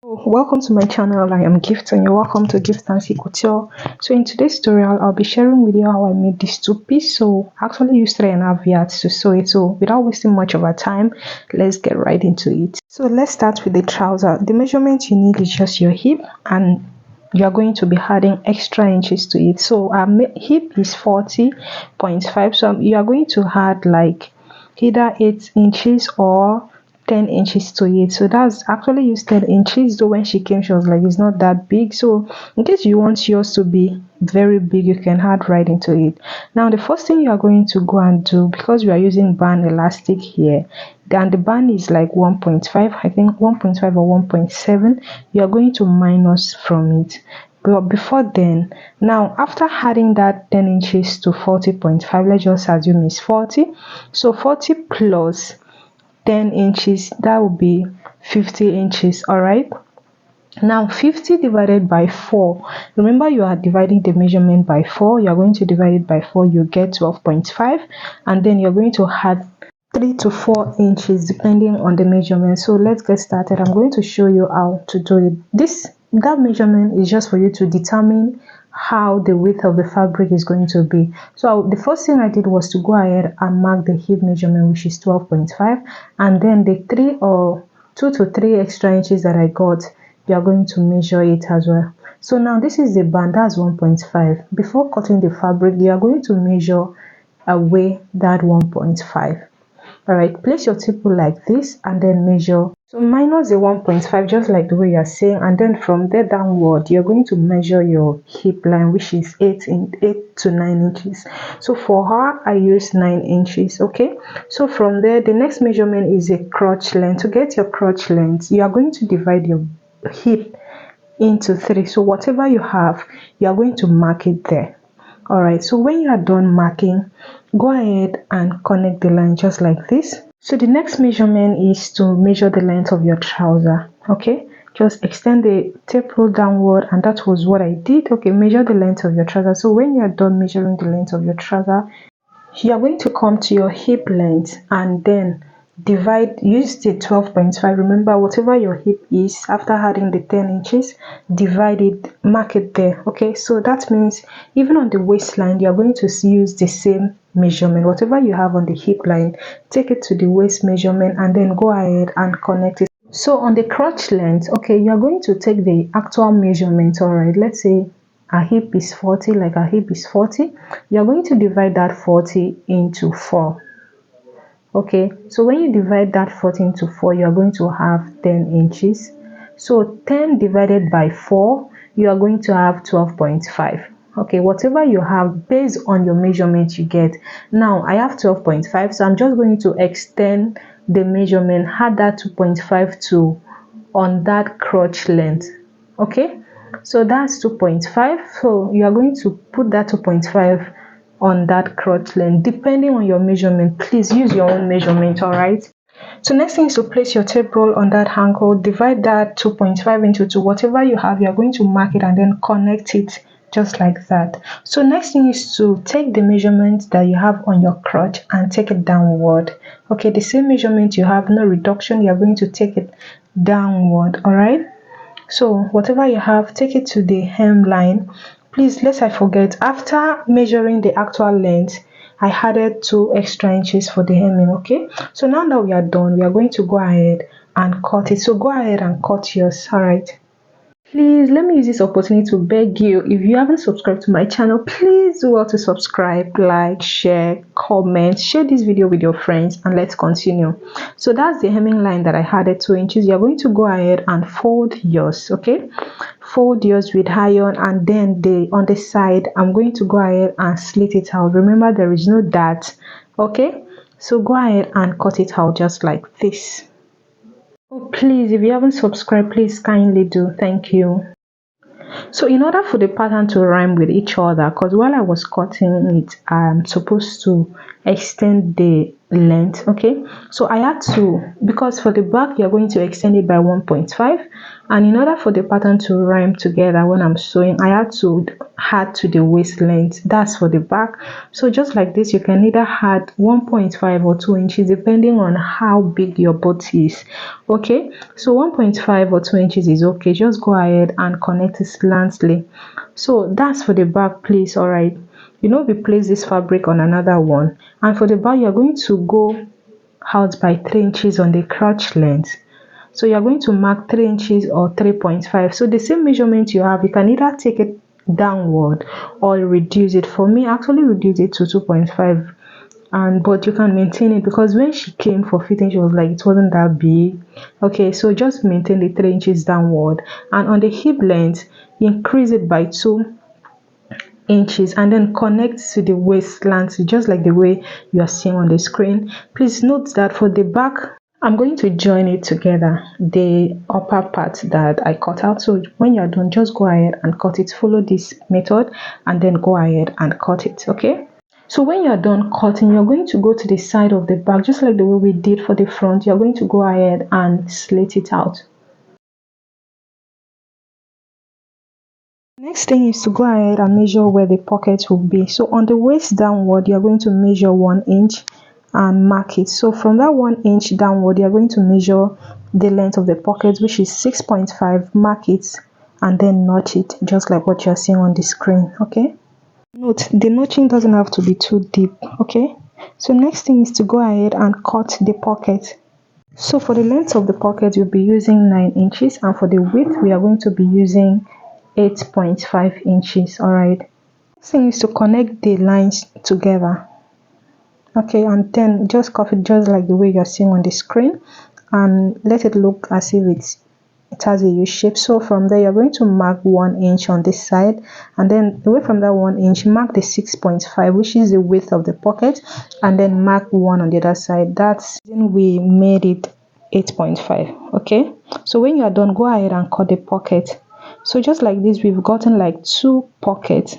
Welcome to my channel. I am Gift and you're welcome to Gift and Couture. So in today's tutorial I'll be sharing with you how I made this two-piece. So I actually used 3.5 yards to sew it. So without wasting much of our time, let's get right into it. So let's start with the trouser. The measurement you need is just your hip, and you're going to be adding extra inches to it. So our hip is 40.5, so you are going to add like either 8 inches or 10 inches to it. So that's actually used 10 inches, though when she came she was like it's not that big. So in case you want yours to be very big, you can add right into it. Now the first thing you are going to go and do, because we are using band elastic here, then the band is like 1.5, I think 1.5 or 1.7, you are going to minus from it. But before then, now after adding that 10 inches to 40.5, let's just assume it's 40. So 40 plus 10 inches, that would be 50 inches. All right, now 50 divided by 4, remember you are dividing the measurement by 4, you are going to divide it by 4, you get 12.5, and then you're going to add 3 to 4 inches depending on the measurement. So let's get started. I'm going to show you how to do it. That measurement is just for you to determine how the width of the fabric is going to be. So the first thing I did was to go ahead and mark the hip measurement, which is 12.5, and then the 2 to 3 extra inches that I got, you are going to measure it as well. So now this is the band, that's 1.5. Before cutting the fabric, you are going to measure away that 1.5. all right, place your table like this and then measure. So minus the 1.5, just like the way you are saying, and then from there downward you're going to measure your hip line, which is 8 to 9 inches. So for her I used 9 inches. Okay, so from there the next measurement is a crotch length. To get your crotch length, you are going to divide your hip into 3. So whatever you have, you are going to mark it there. All right, so when you are done marking, go ahead and connect the line just like this. So the next measurement is to measure the length of your trouser. Okay, just extend the tape roll downward, and that was what I did. Okay, measure the length of your trouser. So when you are done measuring the length of your trouser, you are going to come to your hip length and then use the 12.5. remember, whatever your hip is after adding the 10 inches, divide it, mark it there. Okay, so that means even on the waistline you are going to use the same measurement. Whatever you have on the hip line, take it to the waist measurement and then go ahead and connect it. So on the crotch length, okay, you are going to take the actual measurement. All right, let's say our hip is 40, like our hip is 40, you're going to divide that 40 into 4. Okay, so when you divide that 40 into 4, you're going to have 10 inches. So 10 divided by 4, you are going to have 12.5. okay, whatever you have based on your measurement you get. Now I have 12.5, so I'm just going to extend the measurement, add that 2.5 to on that crotch length. Okay, so that's 2.5. So you are going to put that 2.5 on that crotch length depending on your measurement. Please use your own measurement. All right, so next thing is to place your tape roll on that ankle, divide that 2.5 into 2. Whatever you have, you are going to mark it and then connect it just like that. So next thing is to take the measurement that you have on your crotch and take it downward. Okay, the same measurement you have, no reduction, you are going to take it downward. All right, so whatever you have, take it to the hemline. Please, lest I forget, after measuring the actual length, I added 2 extra inches for the hemming. Okay, so now that we are done, we are going to go ahead and cut it. So go ahead and cut yours. All right, please let me use this opportunity to beg you, if you haven't subscribed to my channel, please do well to subscribe, like, share, comment, share this video with your friends, and let's continue. So that's the hemming line that I added 2 inches. You're going to go ahead and fold yours. Okay, fold yours with iron, and then on the side I'm going to go ahead and slit it out. Remember, there is no dart. Okay, so go ahead and cut it out just like this. Oh, please, if you haven't subscribed, please kindly do. Thank you. So in order for the pattern to rhyme with each other, because while I was cutting it, I'm supposed to extend the length. Okay, so I had to, because for the back you're going to extend it by 1.5, And in order for the pattern to rhyme together when I'm sewing, I had to add to the waist length. That's for the back. So just like this, you can either add 1.5 or 2 inches depending on how big your butt is. Okay, so 1.5 or 2 inches is okay. Just go ahead and connect it slantly. So that's for the back place. All right, we place this fabric on another one, and for the back you're going to go out by 3 inches on the crotch length. So you're going to mark 3 inches or 3.5. So the same measurement you have, you can either take it downward or reduce it. For me, I actually reduce it to 2.5, and but you can maintain it because when she came for fitting, she was like it wasn't that big. Okay, so just maintain the 3 inches downward, and on the hip length, increase it by 2 inches and then connect to the waist length just like the way you are seeing on the screen. Please note that for the back, I'm going to join it together, the upper part that I cut out. So when you're done, just go ahead and cut it. Follow this method and then go ahead and cut it. Okay, so when you're done cutting, you're going to go to the side of the back just like the way we did for the front. You're going to go ahead and slit it out. Next thing is to go ahead and measure where the pocket will be. So on the waist downward, you're going to measure 1 inch and mark it. So from that 1 inch downward, you're going to measure the length of the pocket, which is 6.5. Mark it and then notch it just like what you're seeing on the screen. Okay, note the notching doesn't have to be too deep. Okay, so next thing is to go ahead and cut the pocket. So for the length of the pocket, we'll be using 9 inches, and for the width, we are going to be using 8.5 inches. All right, next thing is to connect the lines together. Okay, and then just cuff it just like the way you're seeing on the screen and let it look as if it has a U shape. So from there, you're going to mark 1 inch on this side, and then away from that 1 inch, mark the 6.5, which is the width of the pocket, and then mark 1 on the other side. That's when we made it 8.5. Okay, so when you are done, go ahead and cut the pocket. So just like this, we've gotten like 2 pockets,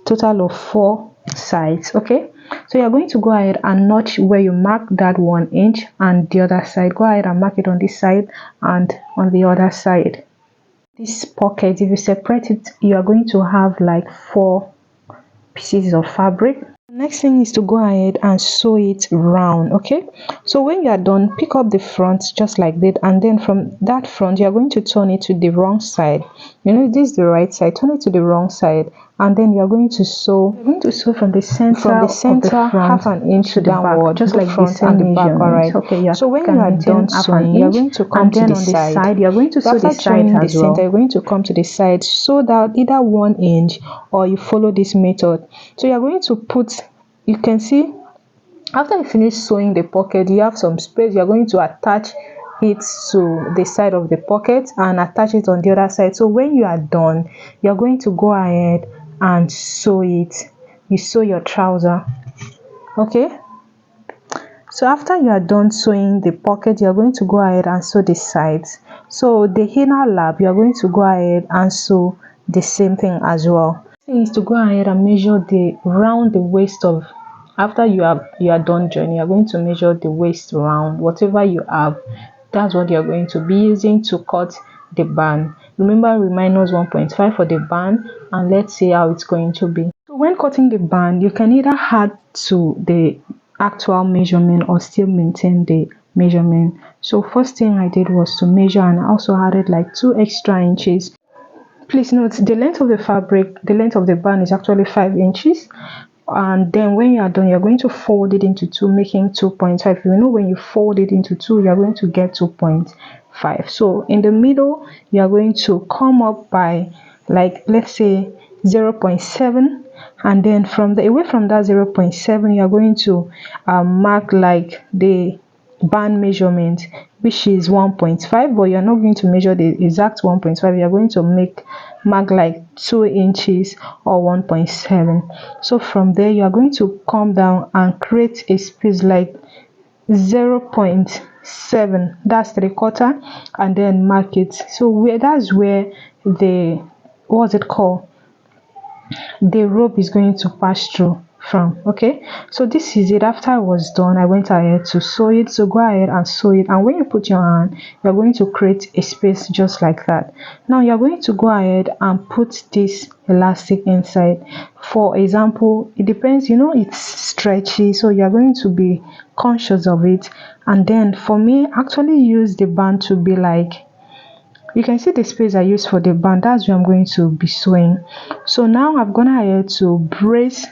total of 4 sides. Okay, so you're going to go ahead and notch where you mark that 1 inch, and the other side, go ahead and mark it on this side and on the other side. This pocket, if you separate it, you are going to have like 4 pieces of fabric. Next thing is to go ahead and sew it round. Okay, so when you are done, pick up the front just like that, and then from that front you are going to turn it to the wrong side. This is the right side. Turn it to the wrong side, and then you are going to sew. You're going to sew from the center of the front, half an inch to downward, just like the front and the back. All right. Okay. So when you are done sewing, you're going to come to the side. You're going to sew the side as well. You're going to come to the side, sew that either 1 inch, or you follow this method. So you're going to put. You can see after you finish sewing the pocket, you have some space. You're going to attach it to the side of the pocket and attach it on the other side. So when you are done, you're going to go ahead and sew it. You sew your trouser. Okay, so after you are done sewing the pocket, you're going to go ahead and sew the sides. So the inner lap, you're going to go ahead and sew the same thing as well. Is to go ahead and measure the round the waist of. After you are done joining, you're going to measure the waist round. Whatever you have, that's what you're going to be using to cut the band. Remember, we minus 1.5 for the band, and let's see how it's going to be. So when cutting the band, you can either add to the actual measurement or still maintain the measurement. So first thing I did was to measure, and I also added like 2 extra inches. Please note the length of the fabric, the length of the band is actually 5 inches. And then when you are done, you're going to fold it into 2, making 2.5. When you fold it into 2, you're going to get 2.5. So in the middle, you're going to come up by like, let's say 0.7. And then away from that 0.7, you're going to mark like the band measurement, which is 1.5, but you're not going to measure the exact 1.5. You're going to mark like 2 inches or 1.7. So from there, you are going to come down and create a space like 0.7, that's 3/4, and then mark it. So that's where the the rope is going to pass through. from. Okay, so this is it. After I was done, I went ahead to sew it. So go ahead and sew it, and when you put your hand, you're going to create a space just like that. Now you're going to go ahead and put this elastic inside. For example, it depends, it's stretchy, so you're going to be conscious of it. And then for me, actually use the band to be like, you can see the space I use for the band. That's where I'm going to be sewing. So now I've gone ahead to brace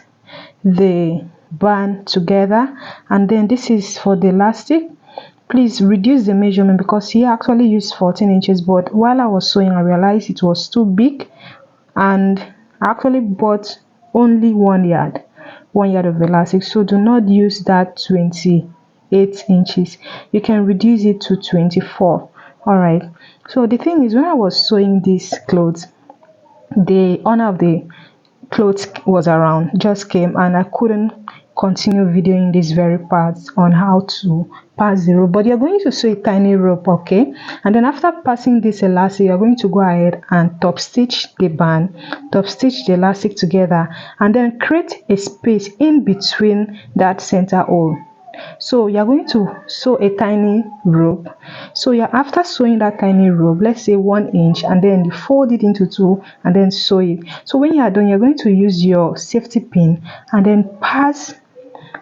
the band together, and then this is for the elastic. Please reduce the measurement because he actually used 14 inches, but while I was sewing I realized it was too big, and I actually bought only 1 yard of elastic. So do not use that 28 inches. You can reduce it to 24. All right, so the thing is, when I was sewing these clothes, the owner of the clothes was around, just came, and I couldn't continue videoing this very part on how to pass the rope. But you're going to sew a tiny rope, okay? And then after passing this elastic, you're going to go ahead and top stitch the band, top stitch the elastic together, and then create a space in between that center hole. So you're going to sew a tiny rope. So you're after sewing that tiny rope, let's say 1 inch, and then you fold it into two and then sew it. So when you are done, you're going to use your safety pin and then pass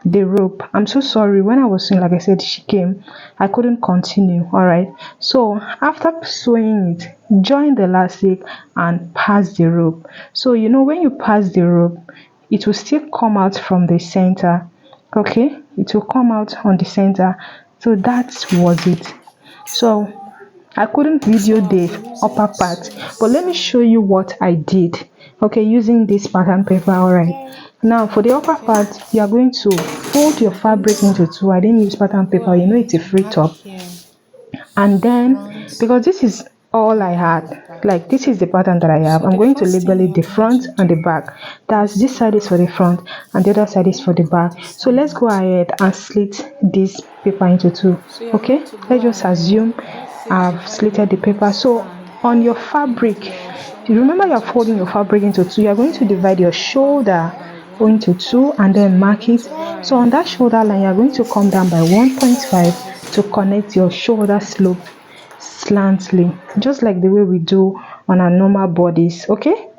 the rope. I'm so sorry, when I was sewing, like I said, she came, I couldn't continue. All right, so after sewing it, join the elastic and pass the rope. So when you pass the rope, it will still come out from the center. Okay, it will come out on the center. So that was it. So I couldn't video the upper part, but let me show you what I did, okay, using this pattern paper. All right, now for the upper part, you are going to fold your fabric into two. I didn't use pattern paper, it's a free top. And then, because this is all I had, like this is the pattern that I have, I'm going to label it the front and the back. That's this side is for the front and the other side is for the back. So let's go ahead and slit this paper into two. Okay, let's just assume I've slitted the paper. So on your fabric, you remember you're folding your fabric into two, you're going to divide your shoulder into two and then mark it. So on that shoulder line, you're going to come down by 1.5 to connect your shoulder slope slantly, just like the way we do on our normal bodies. Okay,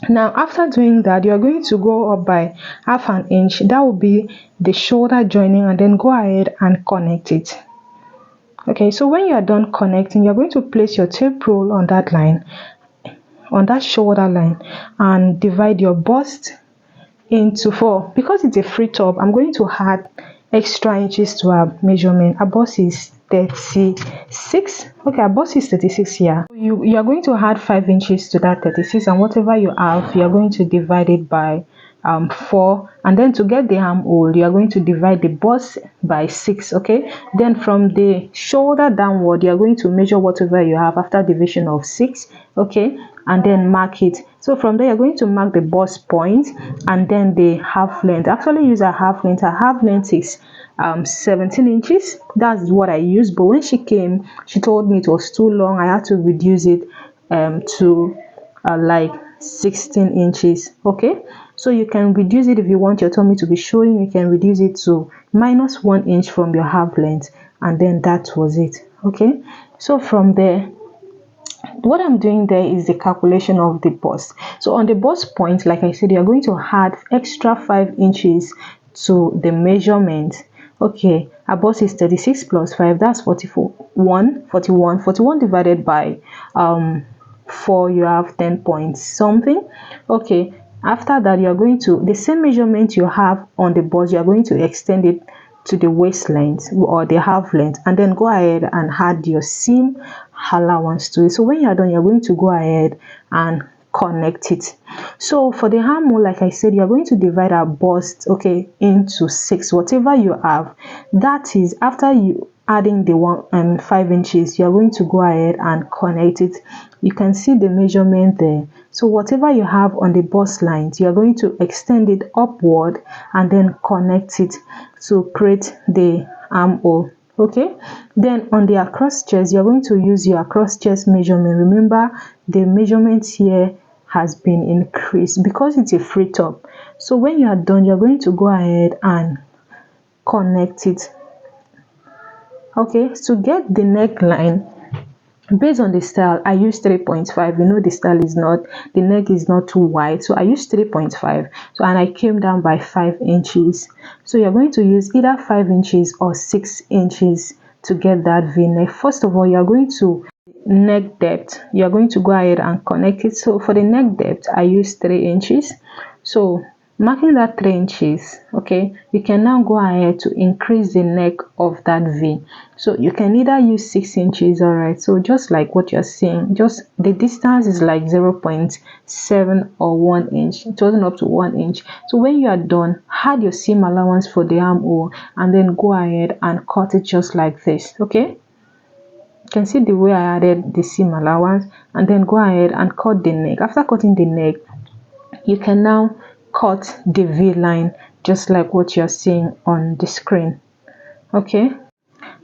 now after doing that, you're going to go up by half an inch. That will be the shoulder joining, and then go ahead and connect it. Okay, so when you are done connecting, you're going to place your tape roll on that line, on that shoulder line, and divide your bust into 4. Because it's a free top, I'm going to add extra inches to our measurement. Our bust is 36. Okay, our bust is 36 here. You are going to add 5 inches to that 36, and whatever you have, you are going to divide it by 4, and then to get the armhole, you are going to divide the bust by 6. Okay, then from the shoulder downward, you are going to measure whatever you have after division of 6. Okay, and then mark it. So from there, you're going to mark the bust point and then the half length. Actually use a half length. A half length is 17 inches. That's what I used, but when she came, she told me it was too long. I had to reduce it to like 16 inches. Okay, so you can reduce it if you want your tummy to be showing. You can reduce it to minus 1 inch from your half length, and then that was it. Okay, so from there, what I'm doing there is the calculation of the bust. So on the bust point, like I said, you're going to add extra 5 inches to the measurement. Okay, our bust is 36 plus 5, that's 41 divided by 4, you have 10 points something. Okay, after that, you're going to, the same measurement you have on the bust, you're going to extend it to the waist length or the half length, and then go ahead and add your seam allowance to it. So when you're done, you're going to go ahead and connect it. So for the armhole, like I said, you're going to divide our bust, okay, into 6. Whatever you have, that is after you adding the 5 inches, you're going to go ahead and connect it. You can see the measurement there. So whatever you have on the bust lines, you're going to extend it upward and then connect it to create the armhole. Okay, then on the across chest, you're going to use your across chest measurement. Remember, the measurement here has been increased because it's a free top. So when you are done, you're going to go ahead and connect it. Okay, to get the neckline, based on the style, I use 3.5. You know, the style is not, the neck is not too wide, so I use 3.5. So, and I came down by 5 inches. So you're going to use either 5 inches or 6 inches to get that v-neck. First of all, you're going to neck depth, you're going to go ahead and connect it. So for the neck depth, I use 3 inches. So marking that 3 inches, okay, you can now go ahead to increase the neck of that v. So you can either use 6 inches, all right. So just like what you're seeing, just the distance is like 0.7 or 1 inch. It wasn't up to 1 inch. So when you are done, add your seam allowance for the armhole and then go ahead and cut it just like this. Okay, you can see the way I added the seam allowance, and then go ahead and cut the neck. After cutting the neck, you can now cut the V line just like what you're seeing on the screen. Okay,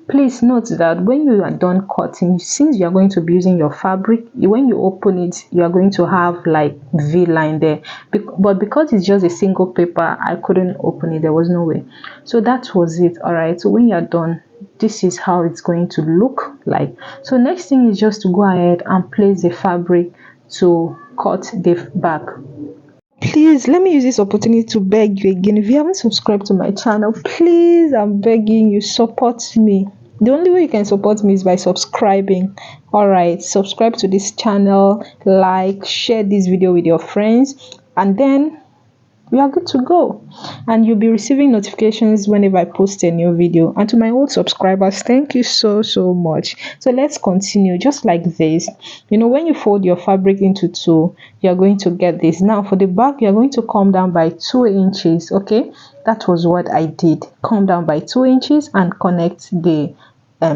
please note that when you are done cutting, since you are going to be using your fabric, when you open it, you are going to have like V line there, but because it's just a single paper, I couldn't open it, there was no way. So that was it. All right, so when you are done, this is how it's going to look like. So next thing is just to go ahead and place the fabric to cut the back. Please let me use this opportunity to beg you again, if you haven't subscribed to my channel, please, I'm begging you, support me. The only way you can support me is by subscribing. All right, subscribe to this channel, like, share this video with your friends, and then we are good to go, and you'll be receiving notifications whenever I post a new video. And to my old subscribers, thank you so much. So let's continue just like this. You know, when you fold your fabric into two, you're going to get this. Now for the back, you're going to come down by 2 inches. Okay, that was what I did. Come down by 2 inches and connect the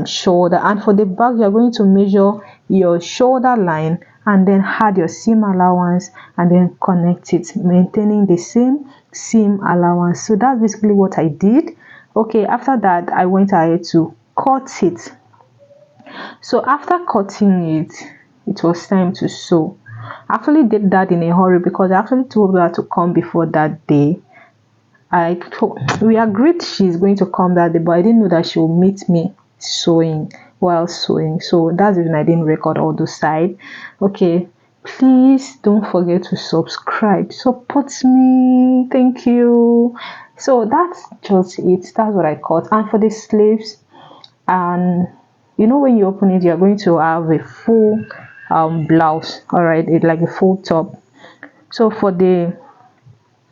shoulder. And for the back, you're going to measure your shoulder line and then add your seam allowance and then connect it, maintaining the same seam allowance. So that's basically what I did. Okay, after that, I went ahead to cut it. So after cutting it, it was time to sew. I actually did that in a hurry because I actually told her to come before that day. We agreed she's going to come that day, but I didn't know that she will meet me sewing while sewing. So that's the reason I didn't record all those side. Okay, please don't forget to subscribe, support me, thank you. So that's just it. That's what I cut. And for the sleeves, and you know, when you open it, you're going to have a full blouse, all right, it's like a full top. So for the,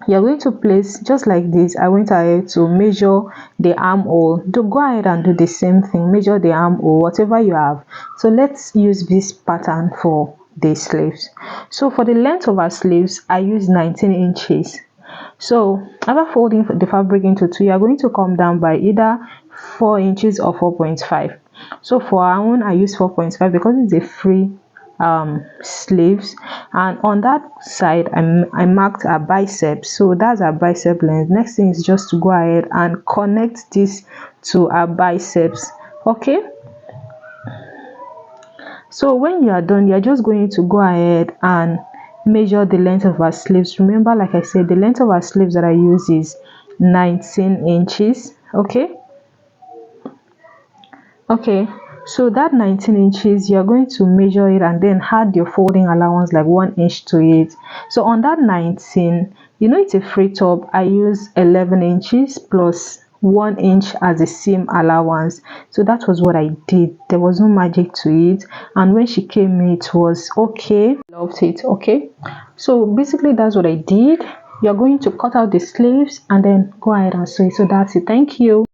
you're going to place just like this. I went ahead to measure the armhole. Do go ahead and do the same thing, measure the armhole, whatever you have. So let's use this pattern for the sleeves. So for the length of our sleeves, I use 19 inches. So after folding the fabric into two, you're going to come down by either 4 inches or 4.5. So for our own, I use 4.5 because it's a free sleeves, and on that side I marked a bicep, so that's our bicep length. Next thing is just to go ahead and connect this to our biceps. Okay, so when you are done, you're just going to go ahead and measure the length of our sleeves. Remember, like I said, the length of our sleeves that I use is 19 inches. Okay, so that 19 inches, you're going to measure it and then add your folding allowance like 1 inch to it. So on that 19, you know, it's a free top, I use 11 inches plus 1 inch as a seam allowance. So that was what I did. There was no magic to it, and when she came in, it was okay. Loved it. Okay, so basically that's what I did. You're going to cut out the sleeves and then go ahead and sew it. So that's it. Thank you.